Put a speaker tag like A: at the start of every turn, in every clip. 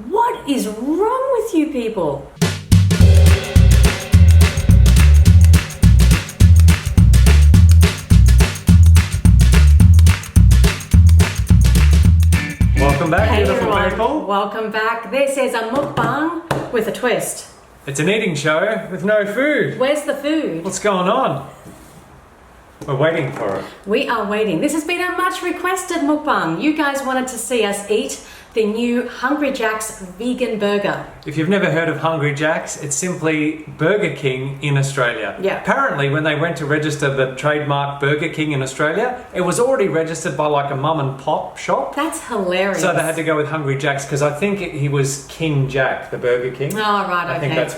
A: What is wrong with you people?
B: Welcome back,
A: Hey
B: beautiful
A: everyone,
B: people.
A: welcome back. This is a mukbang with a twist.
B: It's an eating show with no food.
A: Where's the food?
B: What's going on? We're waiting for it.
A: We are waiting. This has been a much requested mukbang. You guys wanted to see us eat the new Hungry Jack's vegan burger.
B: If you've never heard of Hungry Jack's, it's simply Burger King in Australia.
A: Yeah.
B: Apparently, when they went to register the trademark Burger King in Australia, it was already registered by like a mum and pop shop.
A: That's hilarious.
B: So they had to go with Hungry Jack's because I think he was King Jack, the Burger King.
A: Oh, right,
B: I think that's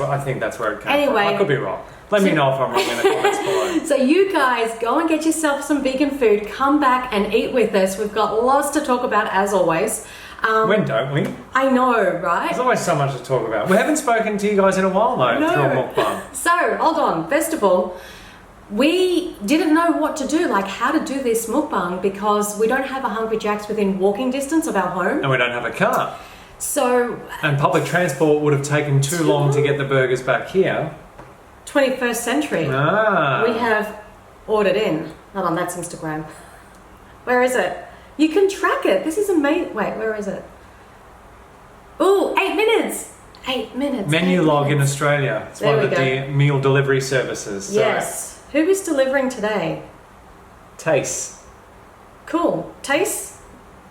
B: where it came from. I could be wrong. Let me know if I'm wrong in the comments below.
A: So you guys, go and get yourself some vegan food. Come back and eat with us. We've got lots to talk about as always.
B: When don't we?
A: I know, right?
B: There's always so much to talk about. We haven't spoken to you guys in a while though, through a mukbang.
A: So, hold on. First of all, we didn't know what to do, like how to do this mukbang because we don't have a Hungry Jack's within walking distance of our home.
B: And we don't have a car.
A: So...
B: And public transport would have taken too long to get the burgers back here.
A: 21st century.
B: Ah.
A: We have ordered in. Hold on, that's Instagram. Where is it? You can track it. This is amazing. Wait, where is it? Ooh, 8 minutes. 8 minutes.
B: Menu log in Australia. It's
A: There
B: one of
A: we
B: the meal delivery services. So.
A: Yes. Who is delivering today?
B: Taste.
A: Cool. Taste?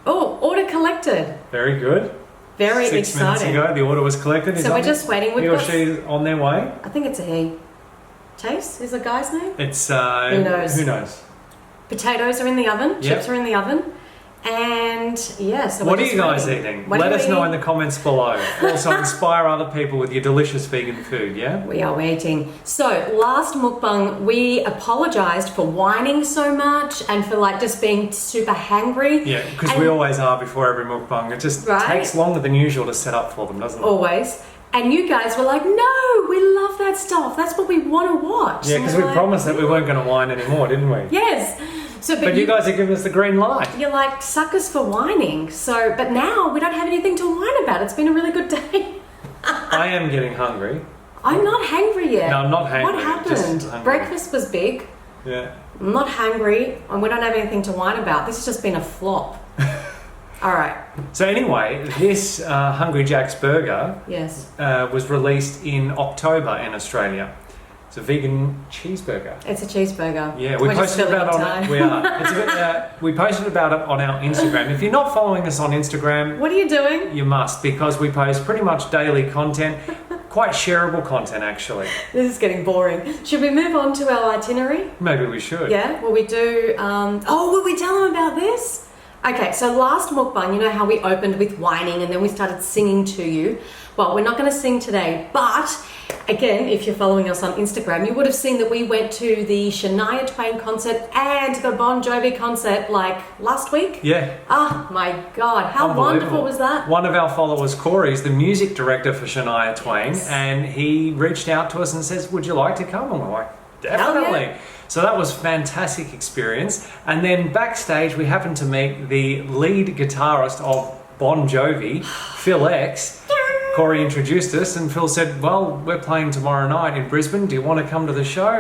A: Oh, order collected.
B: Very good.
A: Very
B: 6
A: exciting.
B: minutes ago, the order was collected.
A: So we're just waiting.
B: He or she's on their way.
A: I think it's a he. Taste is the guy's name?
B: It's
A: Who knows?
B: Who knows?
A: Potatoes are in the oven.
B: Yep.
A: Chips are in the oven. And yeah, so
B: what
A: we're
B: are you
A: just
B: guys
A: waiting.
B: eating?
A: What
B: Let
A: are
B: us
A: we
B: know in
A: eating?
B: the comments below. Also inspire other people with your delicious vegan food, yeah?
A: We are waiting. So last mukbang, we apologized for whining so much and for like just being super hangry.
B: Yeah, because we always are before every mukbang. It just takes longer than usual to set up for them, doesn't it?
A: Always. And you guys were like, no, we love that stuff. That's what we want to watch.
B: Yeah, because we promised that we weren't going to whine anymore, didn't we?
A: Yes. So,
B: But you guys are giving us the green light.
A: You're like suckers for whining. So, but now we don't have anything to whine about. It's been a really good day.
B: I am getting hungry.
A: I'm not hangry yet.
B: No, I'm not hangry.
A: What happened?
B: Just hungry.
A: Breakfast was big.
B: Yeah.
A: I'm not hungry, and we don't have anything to whine about. This has just been a flop. All right.
B: So anyway, this Hungry Jack's burger
A: Yes.
B: was released in October in Australia. It's a vegan cheeseburger.
A: It's a cheeseburger.
B: Yeah, we
A: We're just
B: posted about it
A: filling
B: on. We are. It's a bit, we posted about it on our Instagram. If you're not following us on Instagram,
A: What are you doing?
B: you must, because we post pretty much daily content, quite shareable content actually.
A: This is getting boring. Should we move on to our itinerary?
B: Maybe we should.
A: Yeah. Will we do? Will we tell them about this? Okay. So last mukbang, you know how we opened with whining and then we started singing to you. Well, we're not going to sing today, but again, if you're following us on Instagram, you would have seen that we went to the Shania Twain concert and the Bon Jovi concert like last week.
B: Yeah.
A: Oh my God, how wonderful was that?
B: One of our followers, Corey, is the music director for Shania Twain,
A: Yes.
B: and he reached out to us and says, would you like to come? And we're like, definitely.
A: Yeah.
B: So that was a fantastic experience. And then backstage, we happened to meet the lead guitarist of Bon Jovi, Phil X. Corey introduced us and Phil said, well, we're playing tomorrow night in Brisbane. Do you want to come to the show?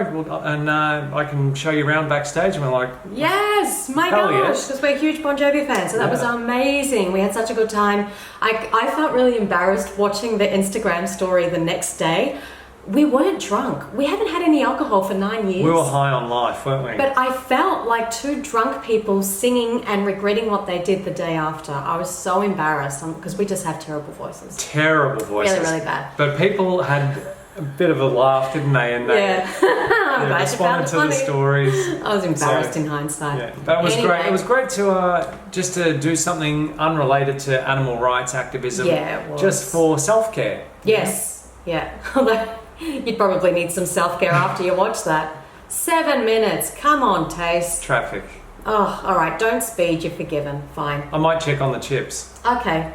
B: And I can show you around backstage. And we're like,
A: yes, my
B: hell
A: gosh,
B: yes.
A: because we're huge Bon Jovi fans. So that was amazing. We had such a good time. I felt really embarrassed watching the Instagram story the next day. We weren't drunk. We haven't had any alcohol for 9 years.
B: we were high on life, weren't we?
A: But I felt like two drunk people singing and regretting what they did the day after. I was so embarrassed because we just have terrible voices.
B: Terrible voices.
A: Really, really bad.
B: But people had a bit of a laugh, didn't they? And they
A: I'm glad you found
B: responded
A: it
B: to the
A: funny.
B: stories.
A: I was embarrassed in hindsight.
B: Yeah, that was
A: Anyway.
B: great. It was great to just to do something unrelated to animal rights activism.
A: Yeah, it was.
B: Just for self-care.
A: Yes, yeah. Although you'd probably need some self-care after you watch that. 7 minutes. Come on, Taste.
B: Traffic.
A: Oh, all right. Don't speed. You're forgiven. Fine.
B: I might check on the chips.
A: Okay.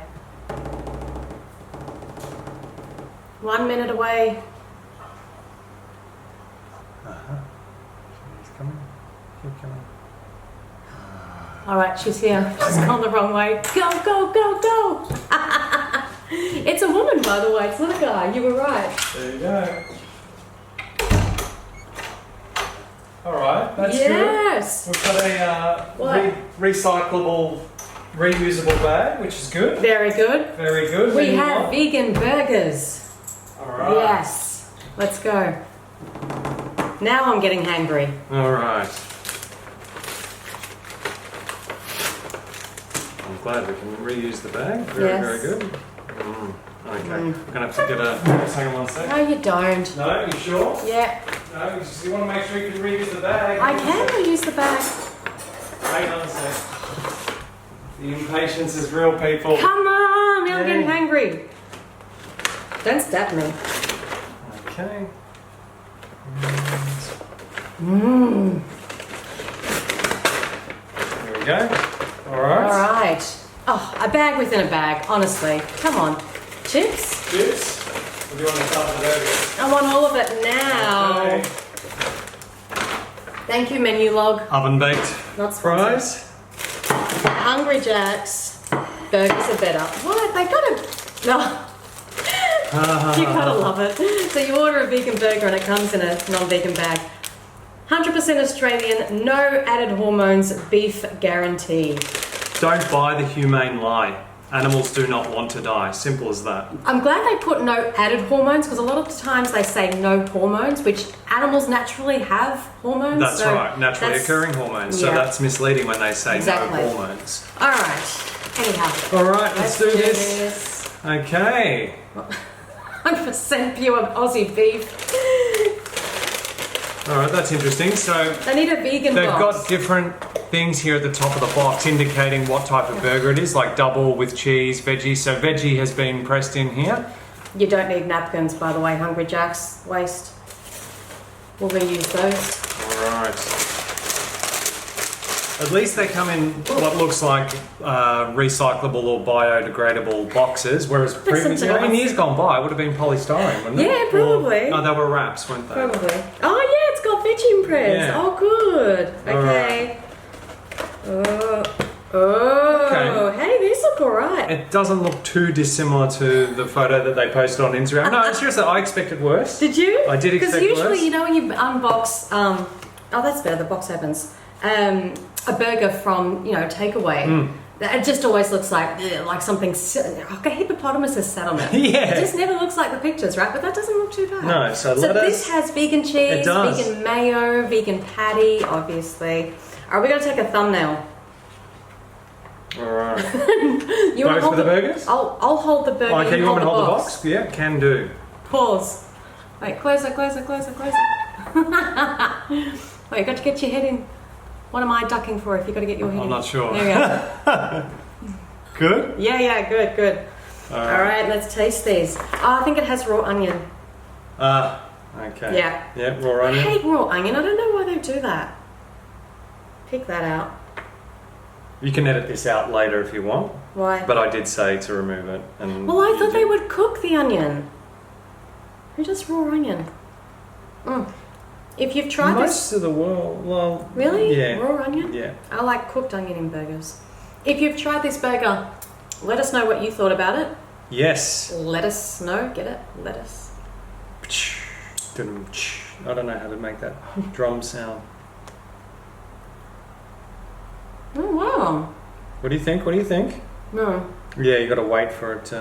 A: 1 minute away.
B: She's coming. Keep coming.
A: All right, she's here. She's gone the wrong way. Go, go, go, go. It's by the way. It's not a guy. You were right.
B: There you go. All right, that's
A: yes.
B: good. We've got a recyclable, reusable bag, which is good.
A: Very good.
B: Very good.
A: We have vegan burgers.
B: All right.
A: Yes. Let's go. Now I'm getting hangry.
B: All right. I'm glad we can reuse the bag. Very good. Okay. We're going to have to get a... Hang on one second.
A: No, you don't.
B: No, you sure?
A: Yeah.
B: No, you want to make sure you can reuse the bag.
A: I can reuse the bag.
B: Hang on a sec. The impatience is real, people.
A: Come on, now I'm getting hangry. Don't stab me.
B: Okay. There we go. All right.
A: All right. Oh, a bag within a bag, honestly. Come on. Chips?
B: Chips. Or do you want to start with burgers?
A: I want all of it now.
B: Okay.
A: Thank you, menu log.
B: Oven baked
A: Not
B: fries.
A: Hungry Jacks. Burgers are better. What? They gotta... No. You gotta love it. So you order a vegan burger and it comes in a non-vegan bag. 100% Australian, no added hormones, beef guarantee.
B: Don't buy the humane lie. Animals do not want to die. Simple as that.
A: I'm glad they put no added hormones because a lot of times they say no hormones, which animals naturally have hormones.
B: That's right, naturally occurring hormones. So that's misleading when they say no hormones.
A: All right. Anyhow.
B: All right, let's do this. Okay.
A: 100% pure Aussie beef.
B: All right, that's interesting. So
A: they need a vegan
B: they've
A: box.
B: got different things here at the top of the box indicating what type of burger it is, like double with cheese, veggie. So veggie has been pressed in here.
A: You don't need napkins, by the way, Hungry Jacks. Waste. We'll reuse those.
B: All right. At least they come in what looks like recyclable or biodegradable boxes, whereas in years gone by, it would have been polystyrene, wouldn't it?
A: Yeah, probably.
B: Or, they were wraps, weren't they?
A: Probably. Oh, yeah, it's got veggie imprints.
B: Yeah.
A: Oh, good. Okay. Okay. Hey, these look alright.
B: It doesn't look too dissimilar to the photo that they posted on Instagram. No, seriously, I expected worse.
A: Did you?
B: I did expect worse.
A: Because usually, you know, when you unbox, oh, that's better, the box opens, a burger from, you know, takeaway, it just always looks like something, like a hippopotamus has sat on it.
B: Yeah.
A: It just never looks like the pictures, right? But that doesn't look too bad.
B: No, so
A: this has vegan cheese,
B: it does.
A: vegan mayo, vegan patty, obviously. All right, we're going to take a thumbnail.
B: All right.
A: You want to hold
B: the burgers?
A: I'll hold the burger.
B: Okay, you want me to hold the box? Yeah, can do.
A: Pause. Wait, closer. Wait, you got to get your head in. What am I ducking for if you got to get your head in?
B: I'm not sure.
A: There we go.
B: Good?
A: Yeah, good. All right, let's taste these. Oh, I think it has raw onion.
B: Okay.
A: Yeah.
B: Yeah, raw onion.
A: I hate raw onion. I don't know why they do that. Pick that out.
B: You can edit this out later if you want.
A: Why?
B: But I did say to remove it. And
A: well, I thought they would cook the onion. Who does raw onion? If you've tried
B: most of the world, well...
A: Really?
B: Yeah.
A: Raw onion?
B: Yeah.
A: I like cooked onion in burgers. If you've tried this burger, let us know what you thought about it.
B: Yes.
A: Let us know. Get it? Lettuce.
B: I don't know how to make that drum sound.
A: Oh, wow.
B: What do you think?
A: No.
B: Yeah, you got to wait for it.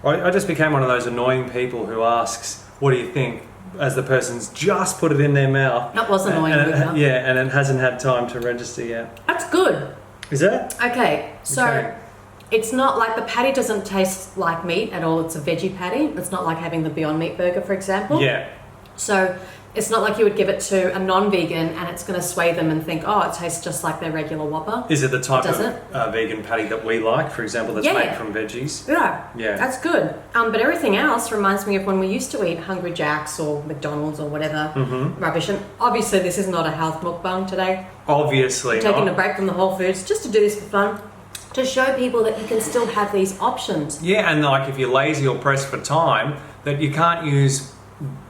B: I just became one of those annoying people who asks, "What do you think?" as the person's just put it in their mouth.
A: That was annoying.
B: And it hasn't had time to register yet.
A: That's good.
B: Is it?
A: Okay, so it's not like the patty doesn't taste like meat at all. It's a veggie patty. It's not like having the Beyond Meat burger, for example.
B: Yeah.
A: So it's not like you would give it to a non-vegan and it's going to sway them and think, oh, it tastes just like their regular Whopper.
B: Is it the type of vegan patty that we like, for example, that's made from veggies?
A: Yeah, that's good. But everything else reminds me of when we used to eat Hungry Jacks or McDonald's or whatever rubbish. And obviously this is not a health mukbang today.
B: Obviously
A: We're taking a break from the Whole Foods just to do this for fun. To show people that you can still have these options.
B: Yeah, and like if you're lazy or pressed for time, that you can't use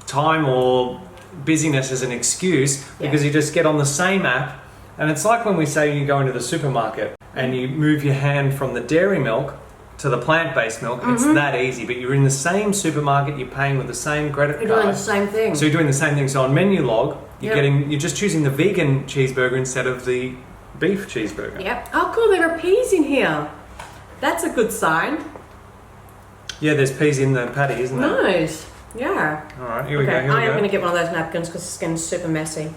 B: time or busyness as an excuse because you just get on the same app. And it's like when we say you go into the supermarket and you move your hand from the dairy milk to the plant-based milk. It's that easy, but you're in the same supermarket, you're paying with the same credit card.
A: You're doing the same thing.
B: So you're doing the same thing. So on menu log, you're just choosing the vegan cheeseburger instead of the beef cheeseburger.
A: Yep. Oh, cool. There are peas in here. That's a good sign.
B: Yeah, there's peas in the patty, isn't there?
A: Nice. Yeah.
B: All right, here we go.
A: I am going to get one of those napkins because the skin's super messy.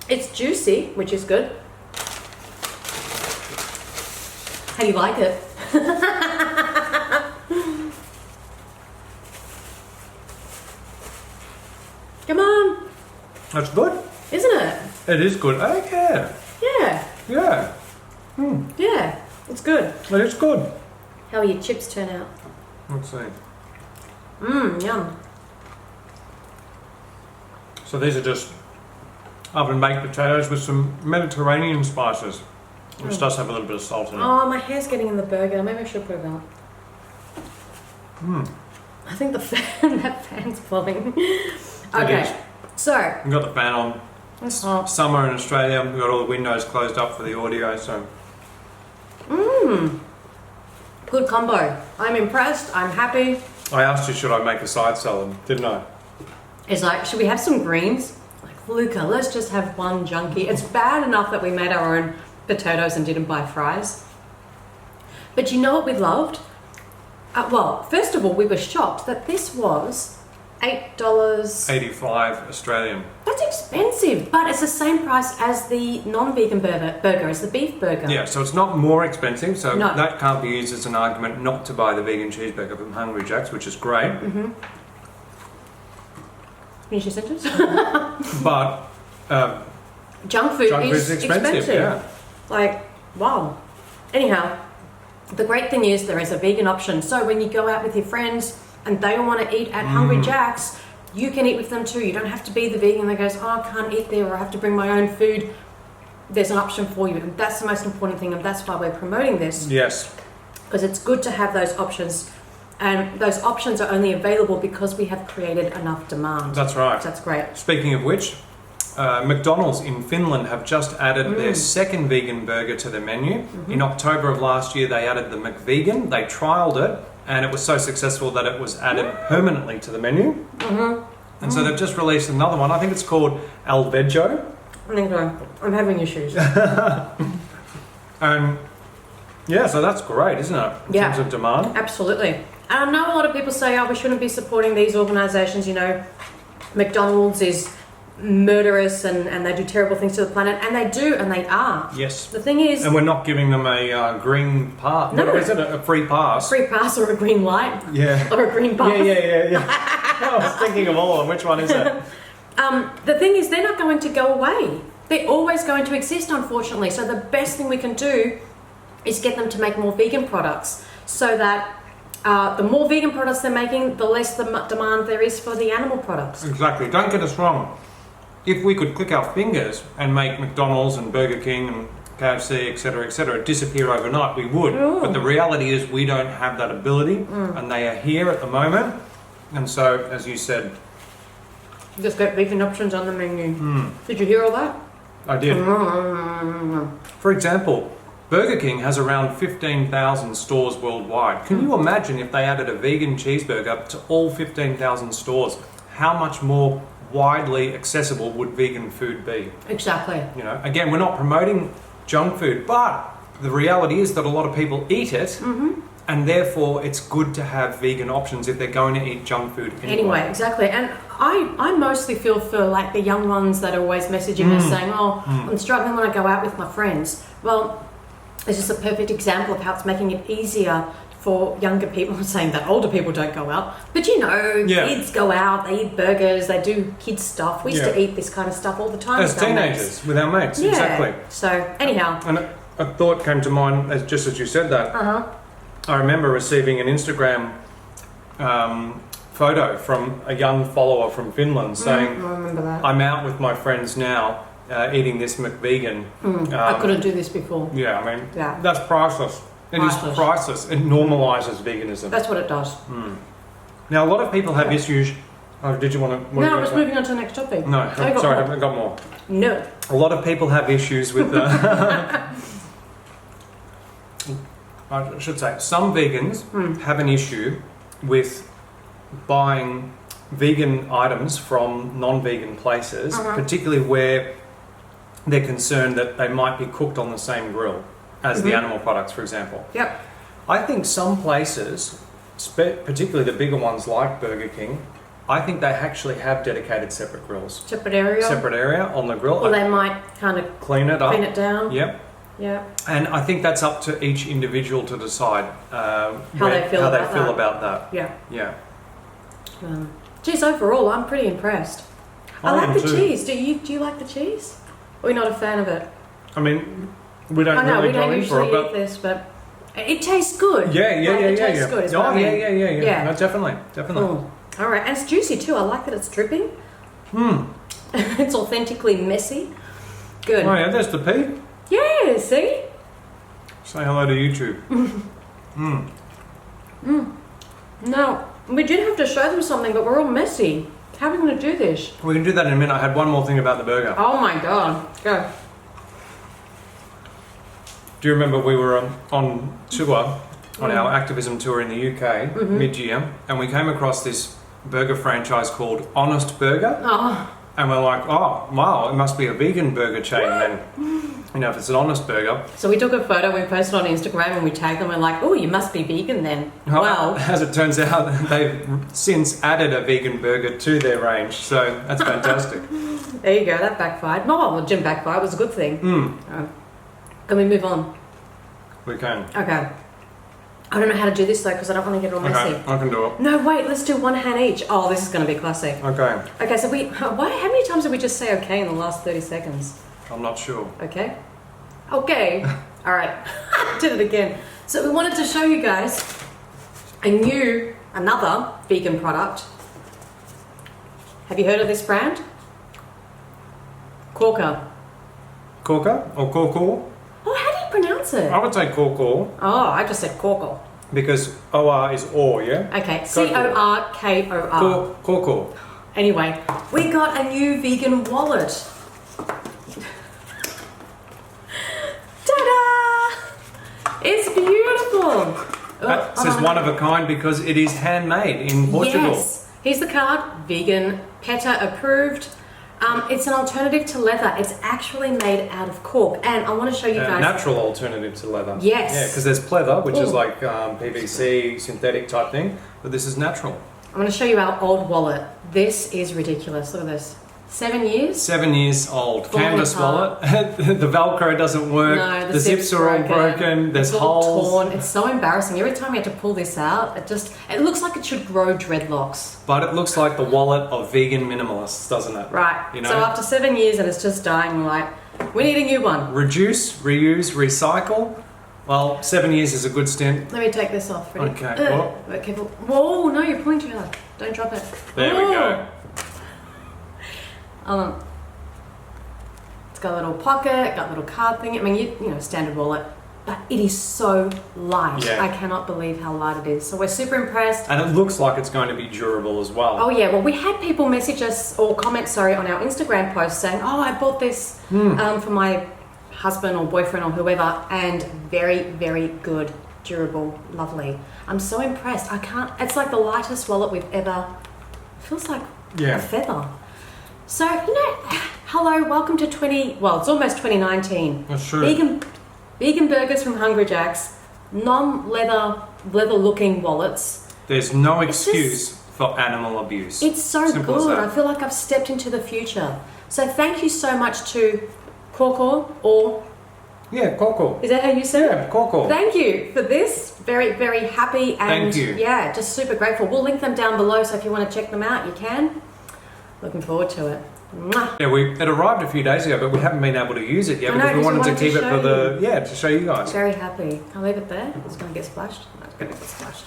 A: It's juicy, which is good. How do you like it? Come on.
B: That's good.
A: Isn't it?
B: It is good. Okay.
A: Yeah.
B: Yeah.
A: Yeah. It's good.
B: It is good.
A: How will your chips turn out?
B: Let's see.
A: Yum.
B: So these are just oven-baked potatoes with some Mediterranean spices, which does have a little bit of salt in it.
A: Oh, my hair's getting in the burger. Maybe I should put it out. I think that fan's blowing. Okay, so
B: We've got the fan on. It's summer in Australia. We've got all the windows closed up for the audio, so...
A: good combo. I'm impressed. I'm happy.
B: I asked you, should I make a side salad, didn't I?
A: It's like, should we have some greens? Like, Luca, let's just have one junkie. It's bad enough that we made our own potatoes and didn't buy fries. But you know what we loved? Well, first of all, we were shocked that this was $8.
B: 85 Australian.
A: That's expensive, but it's the same price as the non-vegan burger, as the beef burger.
B: Yeah, so it's not more expensive, so
A: No.
B: that can't be used as an argument not to buy the vegan cheeseburger from Hungry Jack's, which is great.
A: Finish your sentence?
B: But
A: Junk food is
B: expensive. Yeah.
A: Like, wow. Anyhow, the great thing is there is a vegan option. So when you go out with your friends and they want to eat at Hungry Jack's, you can eat with them too. You don't have to be the vegan that goes, oh, I can't eat there, or I have to bring my own food. There's an option for you. And that's the most important thing, and that's why we're promoting this.
B: Yes.
A: Because it's good to have those options. And those options are only available because we have created enough demand.
B: That's right.
A: That's great.
B: Speaking of which, McDonald's in Finland have just added their second vegan burger to their menu. In October of last year, they added the McVegan. They trialled it, and it was so successful that it was added permanently to the menu. And so they've just released another one. I think it's called Al Veggio.
A: I think so. I'm having issues.
B: And yeah, so that's great, isn't it? In terms of demand.
A: Absolutely. And I know a lot of people say, oh, we shouldn't be supporting these organisations. You know, McDonald's is murderous and they do terrible things to the planet. And they do, and they are.
B: Yes.
A: The thing is...
B: And we're not giving them a green pass.
A: No.
B: Is it a free pass?
A: Free pass or a green light.
B: Yeah.
A: Or a green pass.
B: Yeah. I was thinking of all of them. Which one is it?
A: The thing is, they're not going to go away. They're always going to exist, unfortunately. So the best thing we can do is get them to make more vegan products, so that the more vegan products they're making, the less the demand there is for the animal products.
B: Exactly. Don't get us wrong. If we could click our fingers and make McDonald's and Burger King and KFC, etc., disappear overnight, we would. But the reality is we don't have that ability, and they are here at the moment. And so, as you said...
A: Just get vegan options on the menu. Did you hear all that?
B: I did. For example, Burger King has around 15,000 stores worldwide. Can you imagine if they added a vegan cheeseburger to all 15,000 stores? How much more widely accessible would vegan food be?
A: Exactly.
B: You know, again, we're not promoting junk food, but the reality is that a lot of people eat it, and therefore it's good to have vegan options if they're going to eat junk food
A: anyway. Exactly. And I mostly feel for like the young ones that are always messaging us saying, oh, I'm struggling when I go out with my friends. Well, this is a perfect example of how it's making it easier for younger people. I'm saying that older people don't go out, but you know, kids go out, they eat burgers, they do kids stuff. We used to eat this kind of stuff all the time
B: as teenagers with our mates.
A: Yeah.
B: Exactly.
A: So anyhow,
B: and a thought came to mind just as you said that. I remember receiving an Instagram photo from a young follower from Finland saying,
A: I remember that.
B: I'm out with my friends now eating this McVegan.
A: I couldn't do this before.
B: Yeah, I mean, that's priceless. It is priceless. It normalises veganism.
A: That's what it does.
B: Now, a lot of people have issues... Oh, did you want to...
A: No, I was moving on to the next topic.
B: No, sorry, I haven't got more.
A: No.
B: A lot of people have issues with I should say, some vegans have an issue with buying vegan items from non-vegan places, particularly where they're concerned that they might be cooked on the same grill as the animal products, for example.
A: Yep.
B: I think some places, particularly the bigger ones like Burger King, I think they actually have dedicated separate grills.
A: Separate area
B: On the grill.
A: Or they might kind of
B: clean it up.
A: clean it down.
B: Yep.
A: Yeah.
B: And I think that's up to each individual to decide
A: how they feel
B: about that.
A: Yeah.
B: Yeah.
A: Geez, overall, I'm pretty impressed. I like the cheese. Do you like the cheese? Or you're not a fan of it?
B: I mean, we don't really go in for it, but
A: eat this, but it tastes good.
B: Yeah.
A: It tastes good. Is what I mean.
B: Yeah. No, definitely.
A: Mm. All right, and it's juicy too. I like that it's dripping. It's authentically messy. Good.
B: Oh yeah, there's the pea.
A: Yeah, see?
B: Say hello to YouTube.
A: No, we did have to show them something, but we're all messy. How are we going to do this?
B: We can do that in a minute. I had one more thing about the burger.
A: Oh my god. Go.
B: Do you remember we were on tour, on our activism tour in the UK mid-year, and we came across this burger franchise called Honest Burger?
A: Oh.
B: And we're like, oh, wow, it must be a vegan burger chain then. You know, if it's an Honest Burger.
A: So we took a photo, we posted on Instagram, and we tagged them. We're like, oh, you must be vegan then. Well,
B: as it turns out, they've since added a vegan burger to their range, so that's fantastic.
A: There you go, that backfired. Well, it didn't backfire, it was a good thing. Can we move on?
B: We can.
A: Okay. I don't know how to do this though, because I don't want to get it all messy.
B: I can do it.
A: No, wait, let's do one hand each. Oh, this is going to be classic.
B: Okay.
A: Okay, so how many times did we just say okay in the last 30 seconds?
B: I'm not sure.
A: Okay. Okay. All right. Did it again. So we wanted to show you guys another vegan product. Have you heard of this brand? Corker.
B: Corker or Corkor?
A: Oh, how do you pronounce it?
B: I would say Corkor.
A: Oh, I just said Corker.
B: Because OR is or, yeah?
A: Okay, Corkor.
B: Corkor.
A: Anyway, we got a new vegan wallet. Ta-da! It's beautiful.
B: That says one of a kind because it is handmade in Portugal.
A: Yes. Here's the card. Vegan, PETA approved. It's an alternative to leather. It's actually made out of cork. And I want to show you guys...
B: natural alternative to leather.
A: Yes.
B: Yeah, because there's pleather, which is like PVC, synthetic type thing. But this is natural.
A: I'm going to show you our old wallet. This is ridiculous. Look at this. 7 years?
B: 7 years old.
A: Falling
B: Canvas
A: apart.
B: wallet. The Velcro doesn't work.
A: No,
B: the zips are all broken. There's
A: it's all
B: holes.
A: torn. It's so embarrassing. Every time we have to pull this out, it looks like it should grow dreadlocks.
B: But it looks like the wallet of vegan minimalists, doesn't it?
A: Right.
B: You know?
A: So after 7 years and it's just dying, we're like, we need a new one.
B: Reduce, reuse, recycle. Well, 7 years is a good stint.
A: Let me take this off. Ready?
B: Okay.
A: Wait, careful. Whoa, no, you're pulling too hard. Don't drop it.
B: There we go.
A: It's got a little pocket, got a little card thing. I mean, you know, standard wallet. But it is so light.
B: Yeah.
A: I cannot believe how light it is. So we're super impressed.
B: And it looks like it's going to be durable as well.
A: Oh yeah, well we had people message us or comment, on our Instagram post saying, oh, I bought this for my husband or boyfriend or whoever, and very, very good, durable, lovely. I'm so impressed. It's like the lightest wallet we've ever, feels like a feather. So, hello, welcome to it's almost 2019.
B: That's true.
A: Vegan burgers from Hungry Jack's, leather looking wallets.
B: There's no excuse for animal abuse.
A: It's so
B: Simple as
A: good.
B: that.
A: I feel like I've stepped into the future. So thank you so much to Corkor, or...
B: Yeah, Corkor.
A: Is that how you say it?
B: Yeah, Corkor.
A: Thank you for this. Very, very happy and
B: Thank you.
A: Yeah, just super grateful. We'll link them down below, so if you want to check them out, you can. Looking forward to it. Mwah.
B: Yeah, it arrived a few days ago, but we haven't been able to use it yet because we wanted to keep it for to show you guys.
A: Very happy. I'll leave it there. It's going to get splashed. No, it's going to get splashed.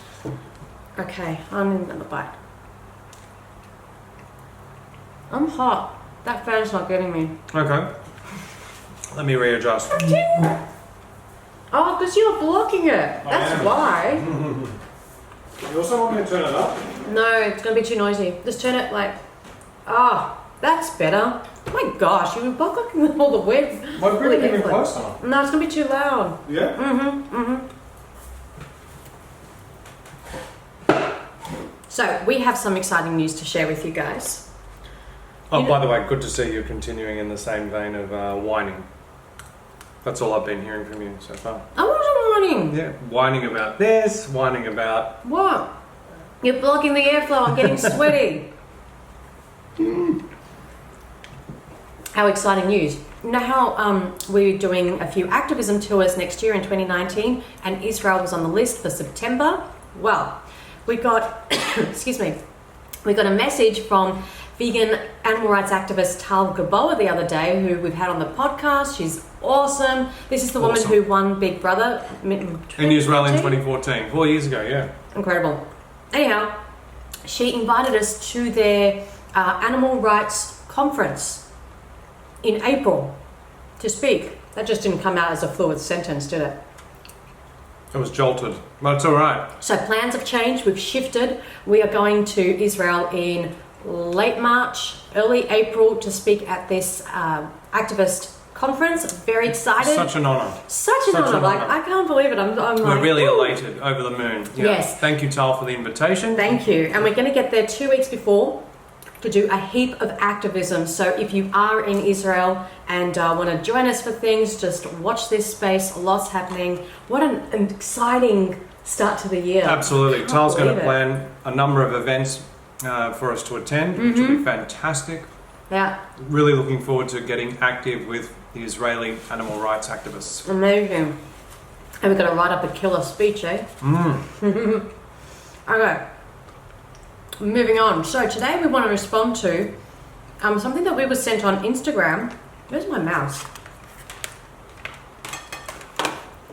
A: Okay, I'm in another bite. I'm hot. That fan's not getting me.
B: Okay. Let me readjust.
A: Oh, because you're blocking it. That's why.
B: You also want me to turn it up?
A: No, it's going to be too noisy. Just turn it like... that's better. Oh my gosh, you were blocking all the web.
B: Well, bring it even closer.
A: No, it's going to be too loud.
B: Yeah?
A: So we have some exciting news to share with you guys.
B: Oh, by the way, good to see you continuing in the same vein of whining. That's all I've been hearing from you so far.
A: I wasn't whining.
B: Yeah, whining about this, whining about...
A: What? You're blocking the airflow. I'm getting sweaty. How exciting news. You know how we're doing a few activism tours next year in 2019 and Israel was on the list for September? Well, we got, excuse me, we got a message from vegan animal rights activist Talk Gilboa the other day, who we've had on the podcast. She's awesome. This is the woman who won Big Brother
B: in Israel in 2014, 4 years ago, yeah.
A: Incredible. Anyhow, she invited us to their animal rights conference in April to speak. That just didn't come out as a fluid sentence, did it?
B: It was jolted, but it's all right.
A: So plans have changed. We've shifted. We are going to Israel in late March, early April to speak at this activist conference. Very excited.
B: Such an honour.
A: Such an honour. Like, I can't believe it. I'm
B: We're
A: like,
B: really
A: ooh.
B: elated, over the moon. Yeah.
A: Yes.
B: Thank you, Tal, for the invitation.
A: Thank you. And we're going to get there 2 weeks before to do a heap of activism. So if you are in Israel and want to join us for things, just watch this space. Lots happening. What an exciting start to the year.
B: Absolutely. Tal's going to
A: believe it.
B: plan a number of events for us to attend, which will be fantastic.
A: Yeah.
B: Really looking forward to getting active with the Israeli animal rights activists.
A: Amazing. And we're going to write up a killer speech, eh? Okay. Moving on. So today we want to respond to something that we were sent on Instagram. Where's my mouse?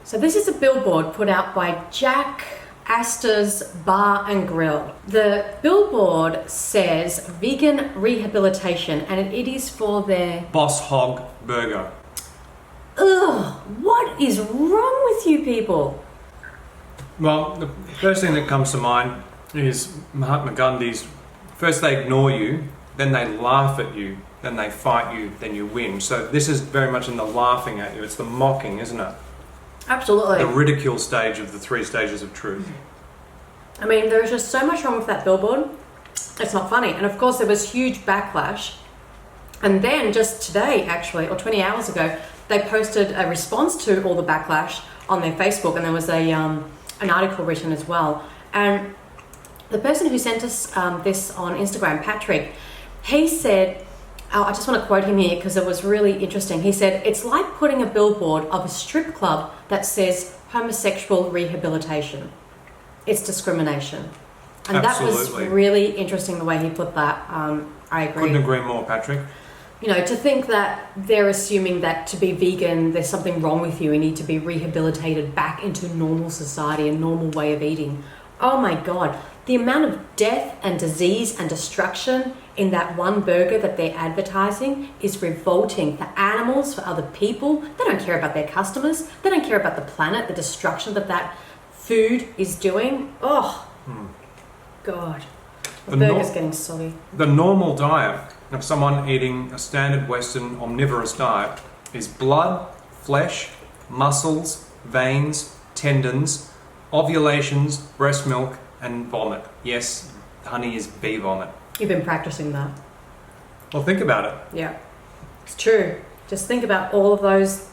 A: So this is a billboard put out by Jack Astor's Bar and Grill. The billboard says vegan rehabilitation and it is for their...
B: Boss Hog Burger.
A: Ugh, what is wrong with you people?
B: Well, the first thing that comes to mind is Mahatma Gandhi's, first they ignore you, then they laugh at you, then they fight you, then you win. So this is very much in the laughing at you. It's the mocking, isn't it?
A: Absolutely.
B: The ridicule stage of the 3 stages of truth.
A: I mean, there's just so much wrong with that billboard. It's not funny. And of course, there was huge backlash. And then just today, actually, or 20 hours ago, they posted a response to all the backlash on their Facebook. And there was an article written as well. And the person who sent us this on Instagram, Patrick, he said, I just want to quote him here because it was really interesting. He said, it's like putting a billboard of a strip club that says homosexual rehabilitation. It's discrimination. And
B: Absolutely.
A: that was really interesting the way he put that. I agree.
B: Couldn't agree more, Patrick.
A: You know, to think that they're assuming that to be vegan, there's something wrong with you. You need to be rehabilitated back into normal society, a normal way of eating. Oh my God. The amount of death and disease and destruction in that one burger that they're advertising is revolting for animals, for other people. They don't care about their customers. They don't care about the planet, the destruction that that food is doing. Oh, God. The burger's getting soggy.
B: The normal diet of someone eating a standard Western omnivorous diet is blood, flesh, muscles, veins, tendons, ovulations, breast milk, and vomit. Yes, honey is bee vomit.
A: You've been practicing that.
B: Well, think about it.
A: Yeah, it's true. Just think about all of those.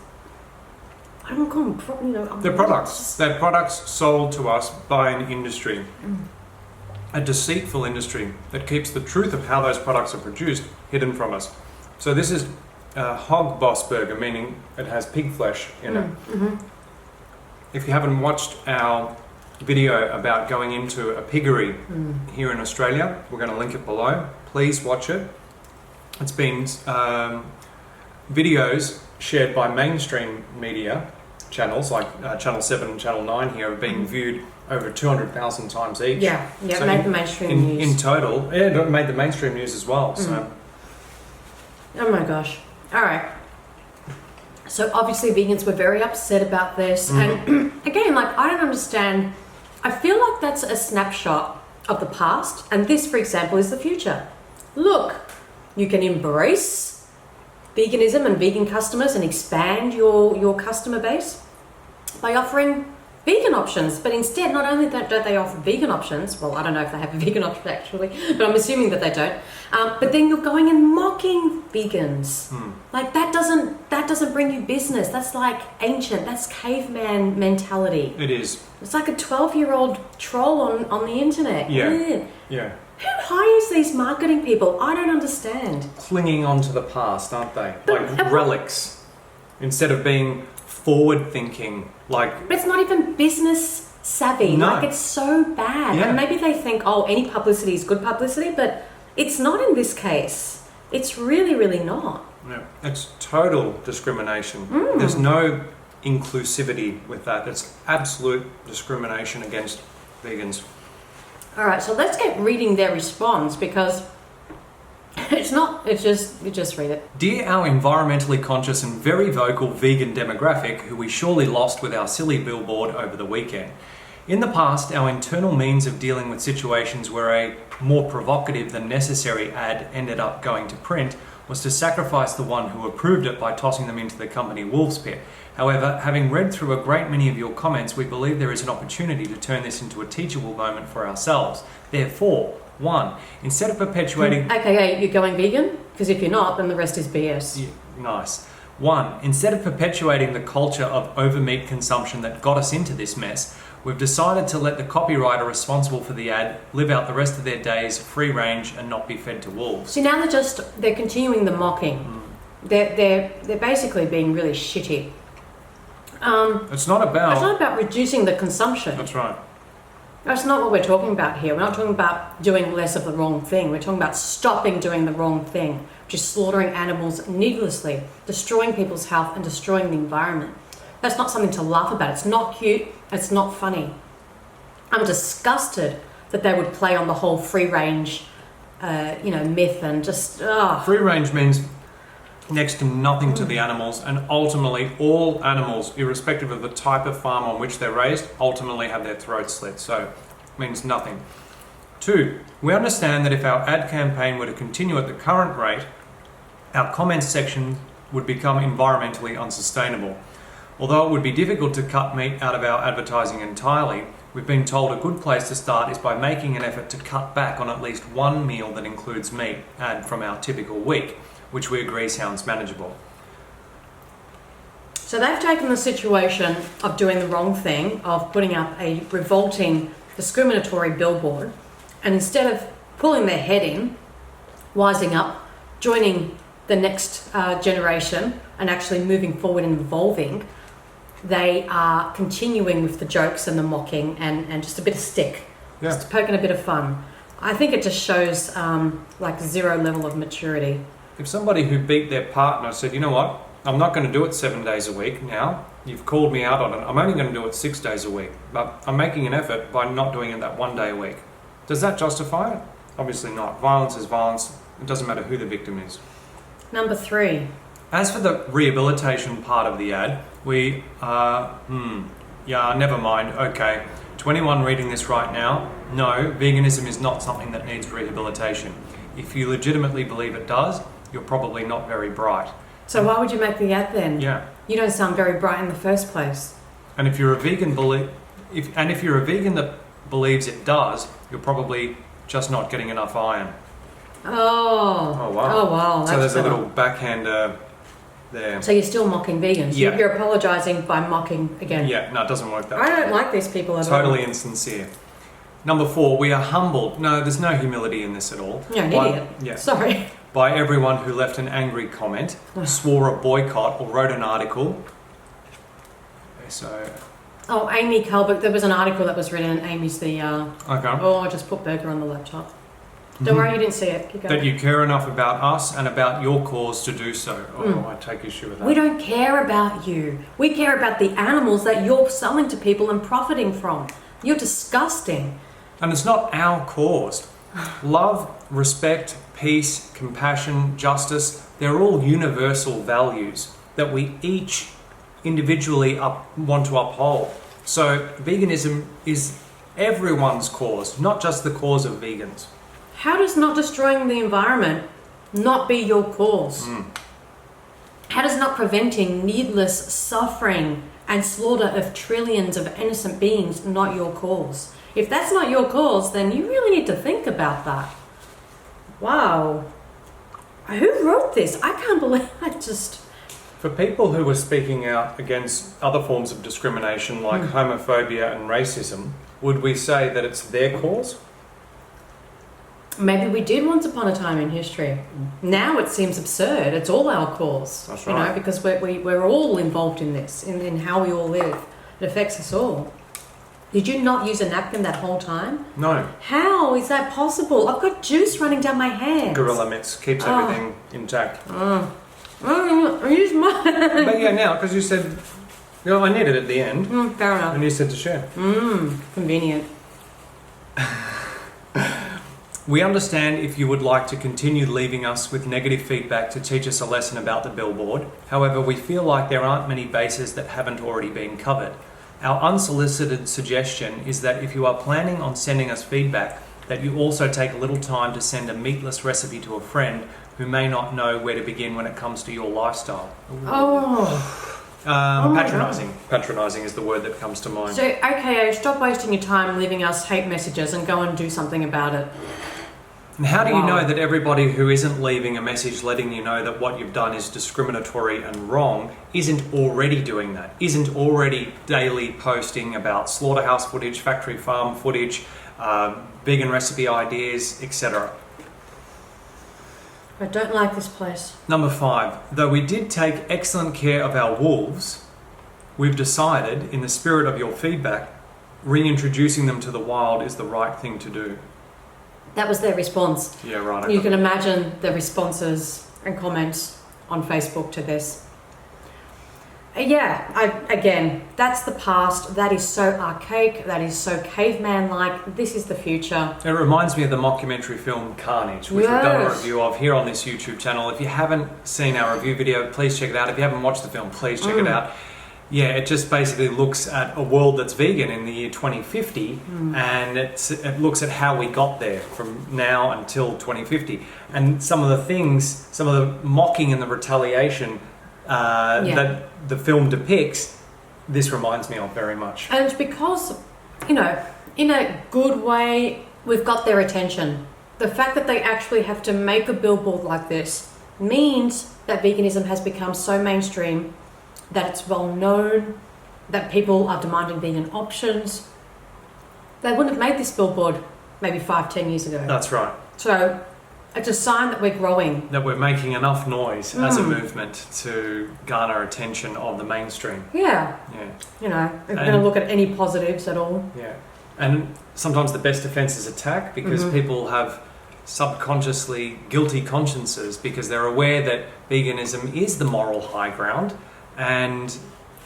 A: I don't call them,
B: They're products. They're products sold to us by an industry, a deceitful industry that keeps the truth of how those products are produced hidden from us. So this is a hog boss burger, meaning it has pig flesh in it. If you haven't watched our video about going into a piggery here in Australia, we're going to link it below. Please watch it. It's been videos shared by mainstream media channels like Channel 7 and Channel 9 here are being viewed over 200,000 times each.
A: Yeah,
B: So
A: made the mainstream news.
B: In total, yeah, it made the mainstream news as well. So.
A: Oh my gosh. All right. So obviously vegans were very upset about this. And again, like, I don't understand. I feel like that's a snapshot of the past. And this, for example, is the future. Look, you can embrace veganism and vegan customers and expand your customer base by offering vegan options, but instead, not only don't they offer vegan options, well, I don't know if they have a vegan option actually, but I'm assuming that they don't, but then you're going and mocking vegans. Like that doesn't bring you business. That's like ancient, that's caveman mentality.
B: It is.
A: It's like a 12-year-old troll on the internet.
B: Yeah. Yeah.
A: Who hires these marketing people? I don't understand.
B: Clinging on to the past, aren't they?
A: But-
B: Like relics. Instead of being forward thinking, like...
A: But it's not even business savvy.
B: No.
A: Like, it's so bad.
B: Yeah.
A: And maybe they think, oh, any publicity is good publicity, but it's not in this case. It's really, really not.
B: No, it's total discrimination. There's no inclusivity with that. It's absolute discrimination against vegans.
A: All right, so let's get reading their response because you just read it.
B: Dear our environmentally conscious and very vocal vegan demographic who we surely lost with our silly billboard over the weekend. In the past, our internal means of dealing with situations where a more provocative than necessary ad ended up going to print was to sacrifice the one who approved it by tossing them into the company wolf's pit. However, having read through a great many of your comments, we believe there is an opportunity to turn this into a teachable moment for ourselves. Therefore, 1. Instead of perpetuating...
A: Okay, you're going vegan? Because if you're not, then the rest is BS.
B: Yeah, nice. 1. Instead of perpetuating the culture of overmeat consumption that got us into this mess, we've decided to let the copywriter responsible for the ad live out the rest of their days free range and not be fed to wolves.
A: See, now they're continuing the mocking. They're basically being really shitty.
B: It's not about
A: reducing the consumption.
B: That's right.
A: That's not what we're talking about here. We're not talking about doing less of the wrong thing. We're talking about stopping doing the wrong thing, which is slaughtering animals needlessly, destroying people's health and destroying the environment. That's not something to laugh about. It's not cute. It's not funny. I'm disgusted that they would play on the whole free range, myth and just...
B: Free range means next to nothing to the animals, and ultimately all animals, irrespective of the type of farm on which they're raised, ultimately have their throats slit. So it means nothing. 2, we understand that if our ad campaign were to continue at the current rate, our comments section would become environmentally unsustainable. Although it would be difficult to cut meat out of our advertising entirely, we've been told a good place to start is by making an effort to cut back on at least one meal that includes meat, and from our typical week, which we agree sounds manageable.
A: So they've taken the situation of doing the wrong thing, of putting up a revolting, discriminatory billboard, and instead of pulling their head in, wising up, joining the next generation and actually moving forward and evolving, they are continuing with the jokes and the mocking and just a bit of stick, just poking a bit of fun. I think it just shows like zero level of maturity.
B: If somebody who beat their partner said, you know what, I'm not going to do it 7 days a week now, you've called me out on it, I'm only going to do it 6 days a week, but I'm making an effort by not doing it that 1 day a week. Does that justify it? Obviously not. Violence is violence. It doesn't matter who the victim is.
A: Number 3.
B: As for the rehabilitation part of the ad, never mind, okay. To anyone reading this right now, no, veganism is not something that needs rehabilitation. If you legitimately believe it does, you're probably not very bright.
A: So why would you make the ad then?
B: Yeah.
A: You don't sound very bright in the first place.
B: And if you're a vegan if you're a vegan that believes it does, you're probably just not getting enough iron.
A: Oh wow. Oh wow.
B: So there's a little backhander there.
A: So you're still mocking vegans.
B: Yeah.
A: You're apologising by mocking again.
B: Yeah, no, it doesn't work that way.
A: I don't like these people at all.
B: Totally insincere. Number 4, we are humbled. No, there's no humility in this at all.
A: You're an idiot.
B: Yeah.
A: Sorry.
B: By everyone who left an angry comment, swore a boycott, or wrote an article. So.
A: Oh, Amy Culbert. There was an article that was written. Amy's the.
B: Okay.
A: Oh, I just put burger on the laptop. Don't worry, you didn't see it. Keep going.
B: That you care enough about us and about your cause to do so. Oh, I take issue with that.
A: We don't care about you. We care about the animals that you're selling to people and profiting from. You're disgusting.
B: And it's not our cause. Love, respect, peace, compassion, justice, they're all universal values that we each individually want to uphold. So veganism is everyone's cause, not just the cause of vegans.
A: How does not destroying the environment not be your cause? How does not preventing needless suffering and slaughter of trillions of innocent beings not your cause? If that's not your cause, then you really need to think about that. Wow. Who wrote this? I can't believe
B: For people who are speaking out against other forms of discrimination like homophobia and racism, would we say that it's their cause?
A: Maybe we did once upon a time in history. Now it seems absurd. It's all our cause.
B: That's right.
A: You know, because we're all involved in this, in how we all live. It affects us all. Did you not use a napkin that whole time?
B: No.
A: How is that possible? I've got juice running down my hands.
B: Gorilla Mix keeps everything intact.
A: I use mine.
B: But yeah, now, because you said, you know, I need it at the end.
A: Fair enough.
B: And you said to share.
A: Convenient.
B: We understand if you would like to continue leaving us with negative feedback to teach us a lesson about the billboard. However, we feel like there aren't many bases that haven't already been covered. Our unsolicited suggestion is that if you are planning on sending us feedback, that you also take a little time to send a meatless recipe to a friend who may not know where to begin when it comes to your lifestyle. Patronising. Patronising is the word that comes to mind.
A: So, okay, stop wasting your time leaving us hate messages and go and do something about it.
B: And how do you know that everybody who isn't leaving a message letting you know that what you've done is discriminatory and wrong isn't already doing that, isn't already daily posting about slaughterhouse footage, factory farm footage, vegan recipe ideas, etc.?
A: I don't like this place.
B: Number 5, though we did take excellent care of our wolves, we've decided, in the spirit of your feedback, reintroducing them to the wild is the right thing to do.
A: That was their response.
B: Yeah, right.
A: You can imagine the responses and comments on Facebook to this. Again, that's the past. That is so archaic. That is so caveman-like. This is the future.
B: It reminds me of the mockumentary film Carnage, which we've done a review of here on this YouTube channel. If you haven't seen our review video, please check it out. If you haven't watched the film, please check it out. Yeah, it just basically looks at a world that's vegan in the year 2050, and it looks at how we got there from now until 2050. And some of the things, some of the mocking and the retaliation that the film depicts, this reminds me of very much.
A: And it's because, you know, in a good way, we've got their attention. The fact that they actually have to make a billboard like this means that veganism has become so mainstream that it's well known, that people are demanding vegan options. They wouldn't have made this billboard maybe 5-10 years ago.
B: That's right.
A: So it's a sign that we're growing.
B: That we're making enough noise as a movement to garner attention of the mainstream.
A: Yeah. You know, if we're going to look at any positives at all.
B: Yeah. And sometimes the best defense is attack, because people have subconsciously guilty consciences because they're aware that veganism is the moral high ground, and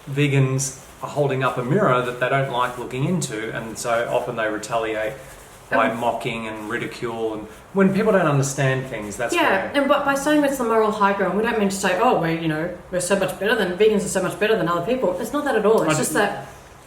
B: vegans are holding up a mirror that they don't like looking into, and so often they retaliate by mocking and ridicule. And when people don't understand things, that's
A: and but by saying it's the moral high ground, we don't mean to say, oh, we're so much better than vegans are so much better than other people. It's not that at all. It's just that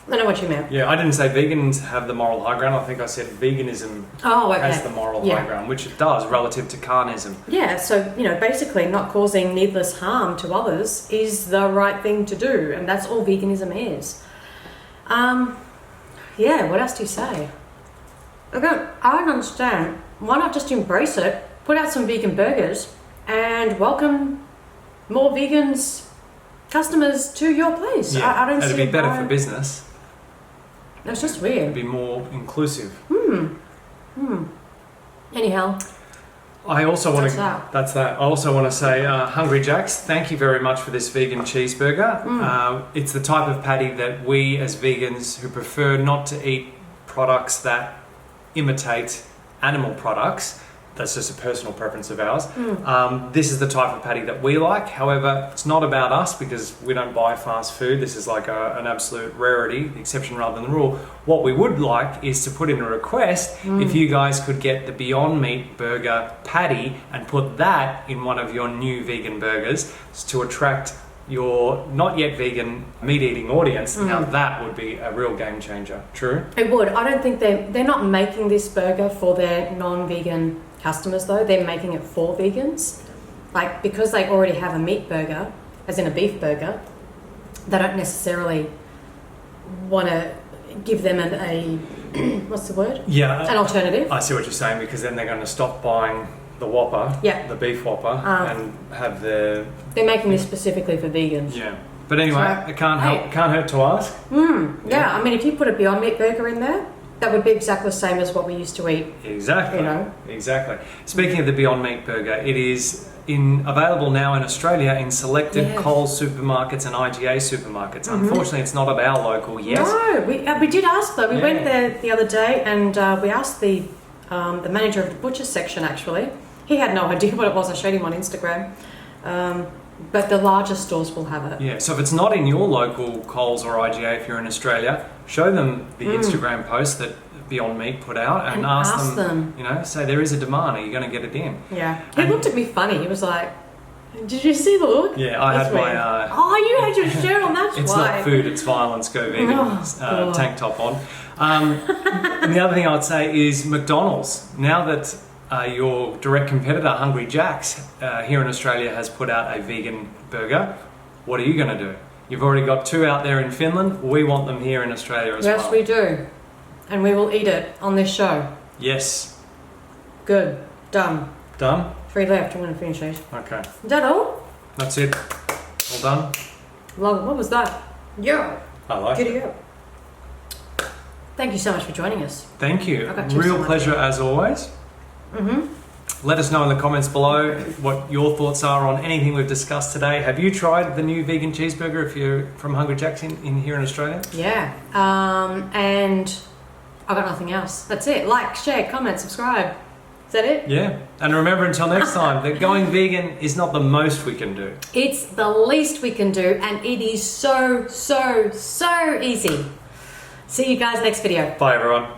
A: I know what you meant.
B: Yeah, I didn't say vegans have the moral high ground. I think I said veganism has the moral high ground, which it does relative to carnism. Yeah, so,
A: basically not causing needless harm to others is the right thing to do, and that's all veganism is. What else do you say? I don't understand. Why not just embrace it, put out some vegan burgers, and welcome more customers to your place?
B: Yeah,
A: I don't see
B: it'd be better for business.
A: That's just weird.
B: It'd be more inclusive.
A: Anyhow,
B: I also want to.
A: That's that.
B: I also want to say, Hungry Jacks, thank you very much for this vegan cheeseburger. It's the type of patty that we as vegans who prefer not to eat products that imitate animal products. That's just a personal preference of ours. This is the type of patty that we like. However, it's not about us because we don't buy fast food. This is like an absolute rarity, the exception rather than the rule. What we would like is to put in a request if you guys could get the Beyond Meat burger patty and put that in one of your new vegan burgers to attract your not yet vegan meat eating audience. Now that would be a real game changer. True?
A: It would. I don't think they're not making this burger for their non-vegan customers though. They're making it for vegans. Because they already have a meat burger, as in a beef burger, they don't necessarily want to give them a what's the word?
B: Yeah.
A: An alternative.
B: I see what you're saying, because then they're going to stop buying the Whopper,
A: Yeah.
B: the beef Whopper, and have the...
A: They're making this specifically for vegans.
B: Yeah. But anyway,
A: So,
B: it can't hurt to ask.
A: Yeah, I mean, if you put a Beyond Meat burger in there, that would be exactly the same as what we used to eat.
B: Exactly.
A: You know?
B: Exactly. Speaking of the Beyond Meat burger, it is available now in Australia in selected Coles supermarkets and IGA supermarkets. Unfortunately, it's not at our local yet.
A: No, we did ask though. We went there the other day and we asked the manager of the butcher section actually. He had no idea what it was. I showed him on Instagram. But the larger stores will have it.
B: Yeah, so if it's not in your local Coles or IGA, if you're in Australia, show them the Instagram post that Beyond Meat put out and ask them, you know, say there is a demand, are you going to get it in?
A: Yeah. He looked at me funny. He was like, did you see the look?
B: Yeah, I had my...
A: you had your shirt on, that's
B: it's
A: why.
B: Not food, it's violence, go vegan tank top on. And the other thing I'd say is McDonald's. Now that your direct competitor, Hungry Jack's, here in Australia has put out a vegan burger, what are you going to do? You've already got 2 out there in Finland. We want them here in Australia as well.
A: Yes, we do. And we will eat it on this show.
B: Yes.
A: Good. Done.
B: Done?
A: 3 left. I'm going to finish these.
B: Okay.
A: Is that all?
B: That's it. All done?
A: Love it. What was that? Yeah.
B: I like
A: Giddy
B: it.
A: up. Thank you so much for joining us.
B: Thank you.
A: I got you
B: Real
A: so
B: pleasure
A: much.
B: as always. Let us know in the comments below what your thoughts are on anything we've discussed today. Have you tried the new vegan cheeseburger if you're from Hungry Jack's in here in Australia?
A: Yeah. And I've got nothing else. That's it. Like, share, comment, subscribe. Is that it?
B: Yeah. And remember, until next time, that going vegan is not the most we can do.
A: It's the least we can do, and it is so, so, so easy. See you guys next video.
B: Bye, everyone.